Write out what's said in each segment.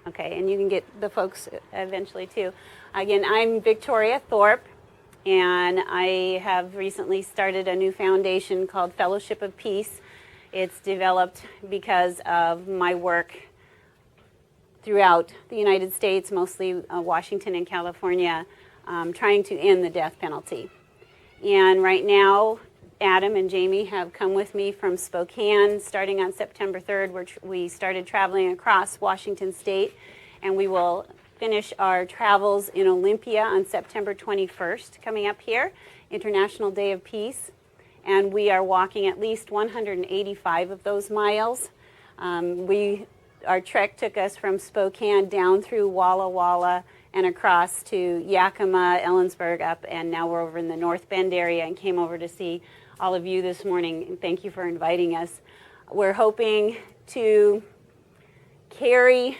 Okay, and you can get the folks eventually too. Again, I'm Victoria Thorpe, and I have recently started a new foundation called Fellowship of Peace. It's developed because of my work throughout the United States, mostly Washington and California, trying to end the death penalty. And right now, Adam and Jamie have come with me from Spokane starting on September 3rd, where we started traveling across Washington State, and we will finish our travels in Olympia on September 21st, coming up here, International Day of Peace. And we are walking at least 185 of those miles. Our trek took us from Spokane down through Walla Walla and across to Yakima, Ellensburg up, and now we're over in the North Bend area and came over to see all of you this morning. And thank you for inviting us. We're hoping to carry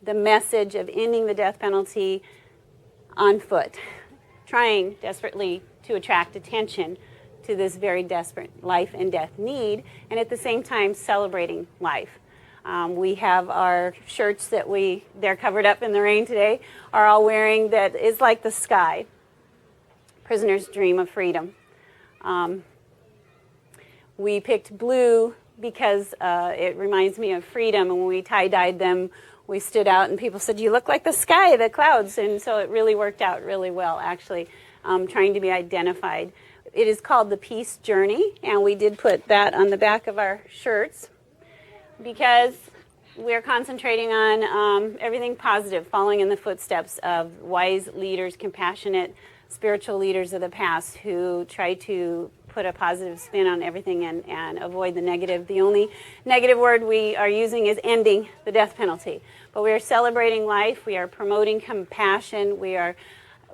the message of ending the death penalty on foot, trying desperately to attract attention to this very desperate life and death need, and at the same time celebrating life. We have our shirts that they're covered up in the rain today, are all wearing that is like the sky. Prisoners dream of freedom. We picked blue because it reminds me of freedom, and when we tie-dyed them, we stood out and people said, "You look like the sky, the clouds," and so it really worked out really well, actually, trying to be identified. It is called the Peace Journey, and we did put that on the back of our shirts, because we're concentrating on everything positive, following in the footsteps of wise leaders, compassionate spiritual leaders of the past who try to put a positive spin on everything and avoid the negative. The only negative word we are using is ending the death penalty. But we are celebrating life. We are promoting compassion. We are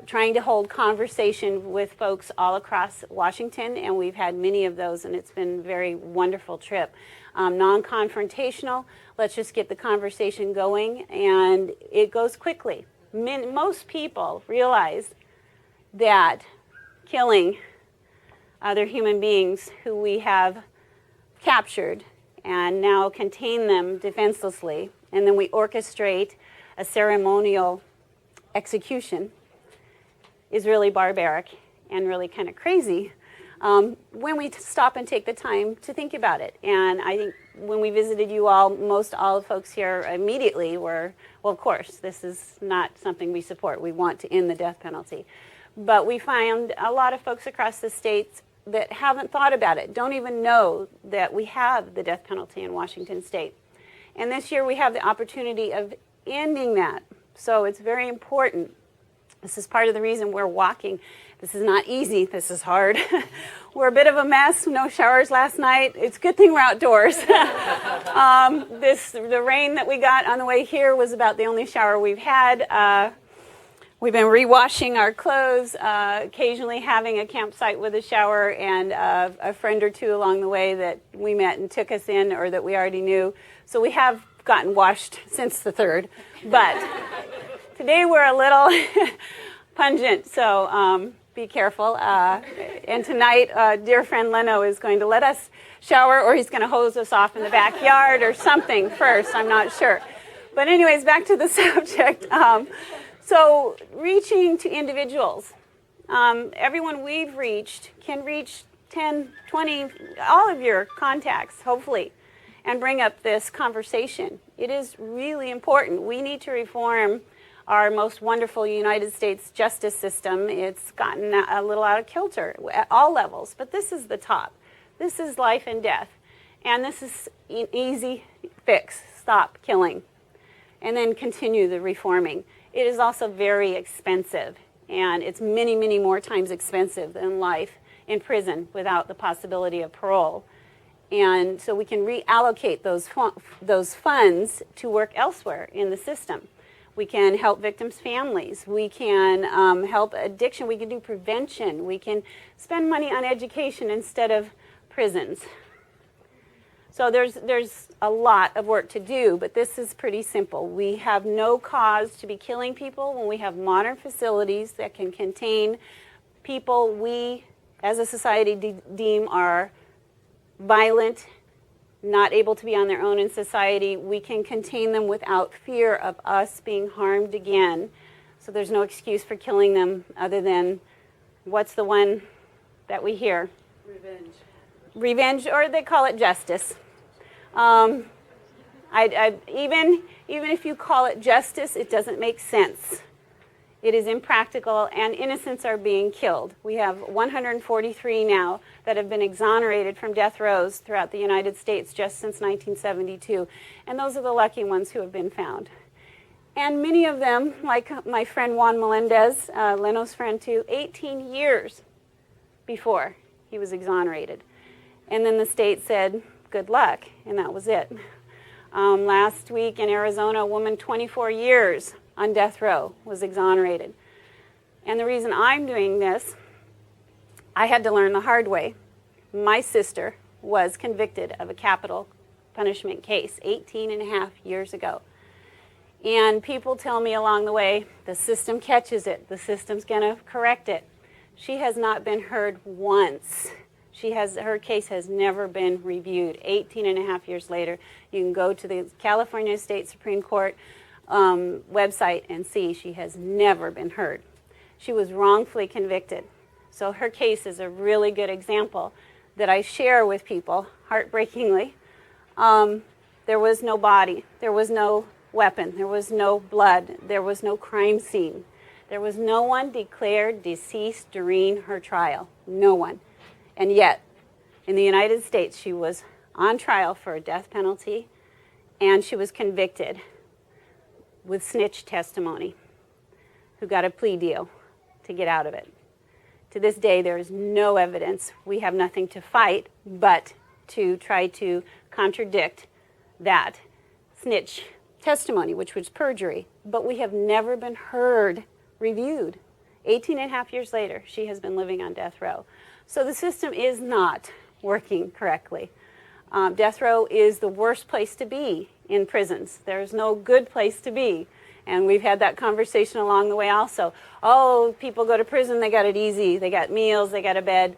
trying to hold conversation with folks all across Washington, and we've had many of those, and it's been a very wonderful trip. Non-confrontational, let's just get the conversation going, and it goes quickly. Most people realize that killing other human beings who we have captured and now contain them defenselessly, and then we orchestrate a ceremonial execution, is really barbaric and really kind of crazy when we stop and take the time to think about it. And I think when we visited you all, most all the folks here immediately were, well, of course, this is not something we support. We want to end the death penalty. But we found a lot of folks across the states that haven't thought about it, don't even know that we have the death penalty in Washington State. And this year we have the opportunity of ending that. So it's very important. This is part of the reason we're walking. This is not easy. This is hard. We're a bit of a mess. No showers last night. It's a good thing we're outdoors. The rain that we got on the way here was about the only shower we've had. We've been rewashing our clothes, occasionally having a campsite with a shower, and a friend or two along the way that we met and took us in, or that we already knew. So we have gotten washed since the 3rd. But today we're a little pungent, so be careful. And tonight, dear friend Leno is going to let us shower, or he's going to hose us off in the backyard or something first. I'm not sure. But anyways, back to the subject. So reaching to individuals. Everyone we've reached can reach 10, 20, all of your contacts, hopefully, and bring up this conversation. It is really important. We need to reform our most wonderful United States justice system. It's gotten a little out of kilter at all levels, but this is the top. This is life and death, and this is an easy fix. Stop killing, and then continue the reforming. It is also very expensive, and it's many, many more times expensive than life in prison without the possibility of parole. And so we can reallocate those funds to work elsewhere in the system. We can help victims' families. We can help addiction. We can do prevention. We can spend money on education instead of prisons. So there's a lot of work to do, but this is pretty simple. We have no cause to be killing people when we have modern facilities that can contain people we, as a society, deem are violent not able to be on their own in society, we can contain them without fear of us being harmed again. So there's no excuse for killing them other than, what's the one that we hear? Revenge. Revenge, or they call it justice. Even if you call it justice, it doesn't make sense. It is impractical, and innocents are being killed. We have 143 now that have been exonerated from death rows throughout the United States just since 1972, and those are the lucky ones who have been found. And many of them, like my friend Juan Melendez, Leno's friend too, 18 years before he was exonerated. And then the state said, good luck, and that was it. Last week in Arizona, a woman 24 years on death row was exonerated. And the reason I'm doing this, I had to learn the hard way. My sister was convicted of a capital punishment case 18 and a half years ago. And people tell me along the way, the system catches it, the system's going to correct it. She has not been heard once. Her case has never been reviewed. 18 and a half years later, you can go to the California State Supreme Court website and see she has never been heard. She was wrongfully convicted. So her case is a really good example that I share with people, heartbreakingly. There was no body. There was no weapon. There was no blood. There was no crime scene. There was no one declared deceased during her trial. No one. And yet, in the United States, she was on trial for a death penalty, and she was convicted with snitch testimony, who got a plea deal to get out of it. To this day, there is no evidence. We have nothing to fight but to try to contradict that snitch testimony, which was perjury. But we have never been heard, reviewed. 18 and a half years later, she has been living on death row. So the system is not working correctly. Death row is the worst place to be in prisons. There's no good place to be. And we've had that conversation along the way also. Oh, people go to prison, they got it easy. They got meals, they got a bed.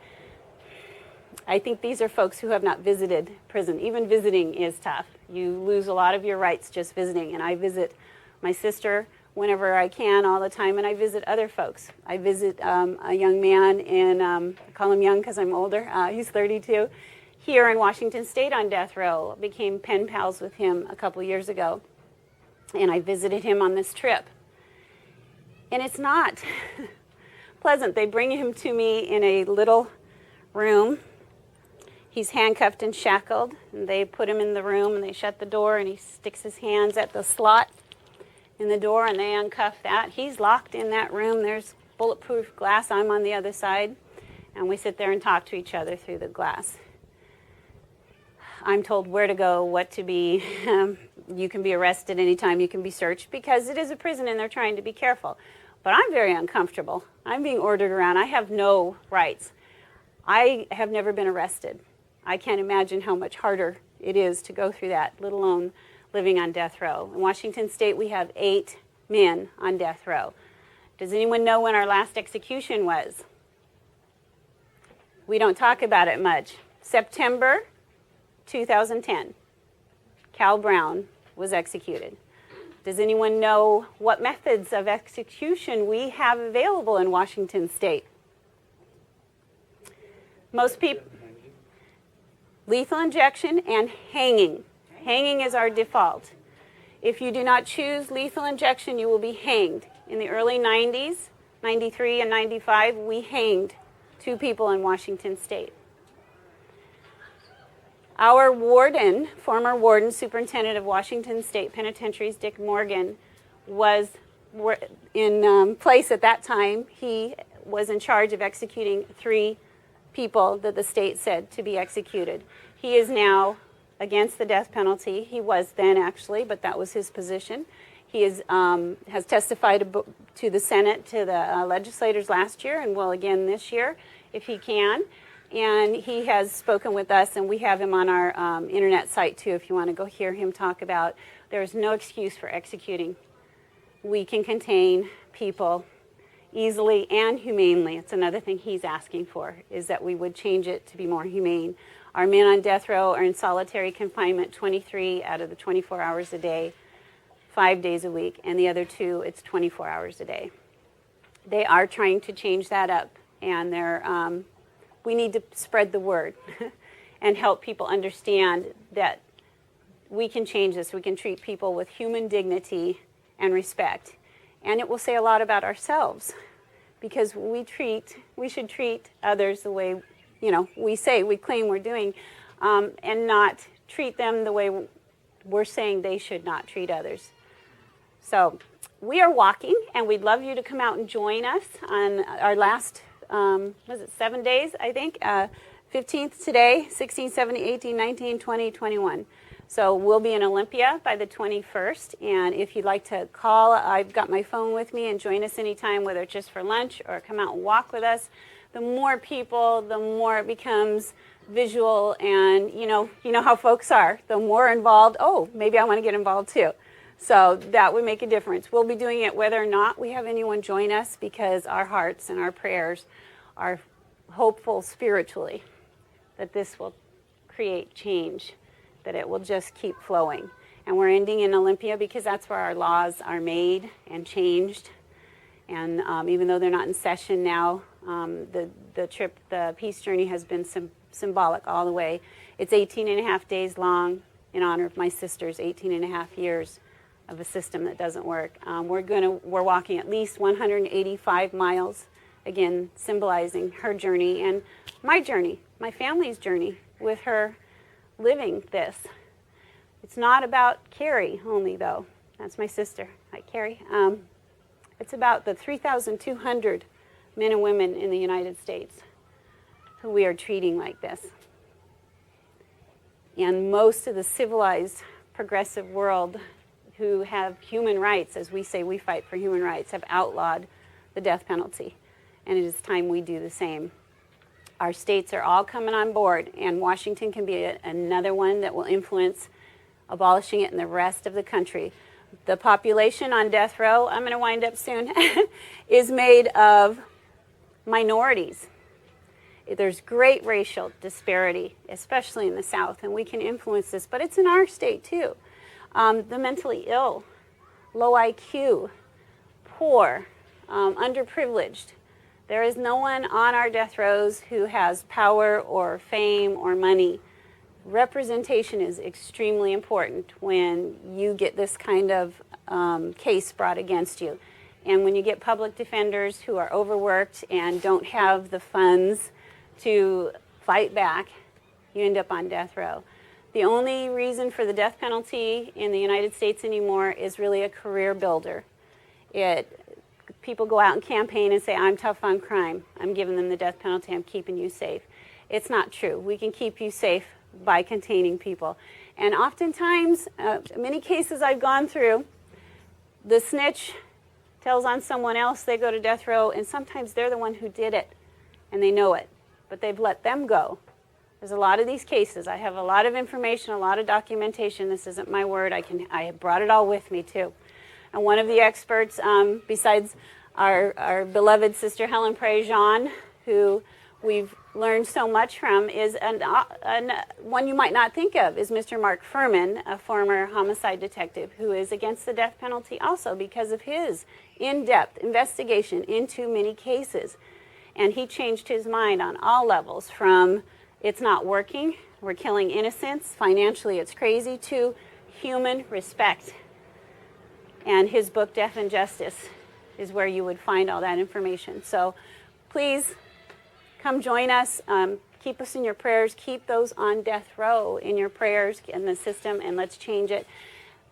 I think these are folks who have not visited prison. Even visiting is tough. You lose a lot of your rights just visiting. And I visit my sister whenever I can, all the time, and I visit other folks. I visit a young man I call him young because I'm older, he's 32, here in Washington State on death row. Became pen pals with him a couple years ago, and I visited him on this trip. And it's not pleasant. They bring him to me in a little room. He's handcuffed and shackled, and they put him in the room, and they shut the door, and he sticks his hands at the slot in the door, and they uncuff that. He's locked in that room. There's bulletproof glass. I'm on the other side, and we sit there and talk to each other through the glass. I'm told where to go, what to be. You can be arrested anytime. You can be searched, because it is a prison, and they're trying to be careful. But I'm very uncomfortable. I'm being ordered around. I have no rights. I have never been arrested. I can't imagine how much harder it is to go through that, let alone living on death row. In Washington State, we have 8 men on death row. Does anyone know when our last execution was? We don't talk about it much. September 2010, Cal Brown was executed. Does anyone know what methods of execution we have available in Washington State? Most people, lethal injection and hanging. Hanging is our default. If you do not choose lethal injection, you will be hanged. In the early 90s, 93 and 95, we hanged 2 people in Washington State. Our warden, former warden, superintendent of Washington State Penitentiaries, Dick Morgan, was in place at that time. He was in charge of executing 3 people that the state said to be executed. He is now against the death penalty. He was then, actually, but that was his position. He has testified to the Senate, to the legislators last year, and will again this year, if he can. And he has spoken with us, and we have him on our internet site, too, if you want to go hear him talk about there's no excuse for executing. We can contain people easily and humanely. It's another thing he's asking for, is that we would change it to be more humane. Our men on death row are in solitary confinement 23 out of the 24 hours a day, 5 days a week, and the other 2, it's 24 hours a day. They are trying to change that up, and we need to spread the word and help people understand that we can change this. We can treat people with human dignity and respect. And it will say a lot about ourselves, because we should treat others the way, we claim we're doing, and not treat them the way we're saying they should not treat others. So we are walking, and we'd love you to come out and join us on our last, 7 days, I think? 15th today, 16, 17, 18, 19, 20, 21. So we'll be in Olympia by the 21st, and if you'd like to call, I've got my phone with me, and join us anytime, whether it's just for lunch or come out and walk with us. The more people, the more it becomes visual, and you know how folks are. The more involved, oh, maybe I want to get involved too. So that would make a difference. We'll be doing it whether or not we have anyone join us, because our hearts and our prayers are hopeful spiritually that this will create change, that it will just keep flowing. And we're ending in Olympia because that's where our laws are made and changed. And even though they're not in session now, the peace journey has been symbolic all the way. It's 18 and a half days long in honor of my sister's 18 and a half years of a system that doesn't work. We're walking at least 185 miles, again, symbolizing her journey and my journey, my family's journey with her living this. It's not about Carrie only, though. That's my sister. Hi, Carrie. It's about the 3,200 men and women in the United States who we are treating like this. And most of the civilized, progressive world who have human rights, as we say we fight for human rights, have outlawed the death penalty. And it is time we do the same. Our states are all coming on board, and Washington can be another one that will influence abolishing it in the rest of the country. The population on death row, I'm going to wind up soon, is made of minorities. There's great racial disparity, especially in the South, and we can influence this, but it's in our state too. The mentally ill, low IQ, poor, underprivileged. There is no one on our death rows who has power or fame or money. Representation is extremely important when you get this kind of case brought against you. And when you get public defenders who are overworked and don't have the funds to fight back, you end up on death row. The only reason for the death penalty in the United States anymore is really a career builder. People go out and campaign and say, I'm tough on crime. I'm giving them the death penalty. I'm keeping you safe. It's not true. We can keep you safe by containing people. And oftentimes, many cases I've gone through, the snitch tells on someone else, they go to death row, and sometimes they're the one who did it, and they know it, but they've let them go. There's a lot of these cases. I have a lot of information, a lot of documentation. This isn't my word. I have brought it all with me, too. And one of the experts, besides our beloved Sister Helen Prejean, who we've learned so much from, is one you might not think of, is Mr. Mark Furman, a former homicide detective, who is against the death penalty also because of his in-depth investigation into many cases. And he changed his mind on all levels, from it's not working, we're killing innocents, financially it's crazy, to human respect. And his book, Death and Justice, is where you would find all that information. So please come join us. Keep us in your prayers. Keep those on death row in your prayers in the system, and let's change it.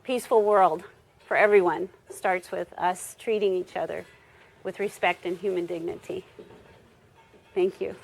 Peaceful world for everyone starts with us treating each other with respect and human dignity. Thank you.